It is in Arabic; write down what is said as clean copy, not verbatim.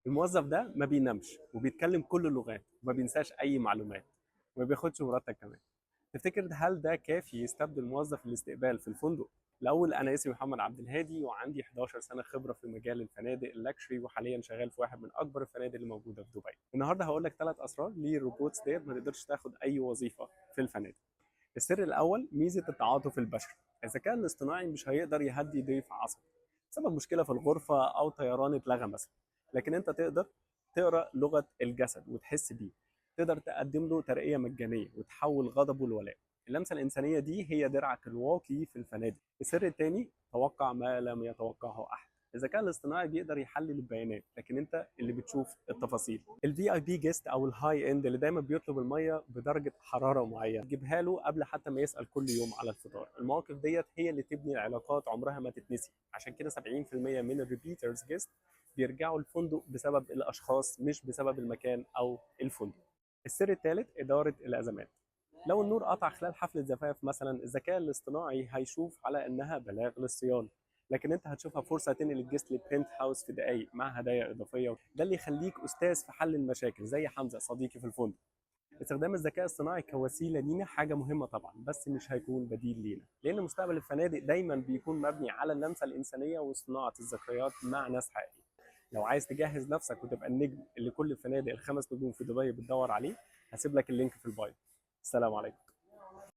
الموظف ده ما بينامش وبيتكلم كل اللغات وما بينساش اي معلومات وما بياخدش مرتب كمان. تفتكر هل ده كافي يستبدل موظف الاستقبال في الفندق؟ الاول انا اسمي محمد عبد الهادي وعندي 11 سنه خبره في مجال الفنادق اللكشري، وحاليا شغال في واحد من اكبر الفنادق اللي موجوده في دبي. النهارده هقول لك 3 اسرار للروبوتس ديت ما تقدرش تاخد اي وظيفه في الفنادق. السر الاول ميزه التعاطف البشري. الذكاء الاصطناعي مش هيقدر يهدي ضيف عصبي بسبب مشكله في الغرفه او طيران اتلغى مثلا، لكن انت تقدر تقرا لغه الجسد وتحس بيه. تقدر تقدم له ترقيه مجانيه وتحول غضبه لولاء. اللمسه الانسانيه دي هي درعك الواقي في الفنادق. السر الثاني توقع ما لم يتوقعه احد. الذكاء الاصطناعي بيقدر يحلل البيانات، لكن انت اللي بتشوف التفاصيل. الفي اي بي جيست او الهاي اند اللي دايما بيطلب الميه بدرجه حراره معينه تجيبها له قبل حتى ما يسال كل يوم على الفطار. المواقف ديت هي اللي تبني العلاقات عمرها ما تتنسي. عشان كده 70% من الريبيترز جيست بيرجعوا الفندق بسبب الاشخاص مش بسبب المكان او الفندق. السر الثالث اداره الازمات. لو النور قطع خلال حفله زفاف مثلا، الذكاء الاصطناعي هيشوف على انها بلاغ للصيانه، لكن انت هتشوفها فرصه تنقل الجست للبنت هاوس في دقائق مع هدايا اضافيه. ده اللي يخليك استاذ في حل المشاكل زي حمزه صديقي في الفندق. استخدام الذكاء الصناعي كوسيله لينا حاجه مهمه طبعا، بس مش هيكون بديل لينا، لان مستقبل الفنادق دايما بيكون مبني على اللمسه الانسانيه وصناعه الذكريات مع ناس حقيقيه. لو عايز تجهز نفسك وتبقى النجم اللي كل الفنادق ال5 نجوم في دبي بتدور عليه، هسيب لك اللينك في البايو. السلام عليكم.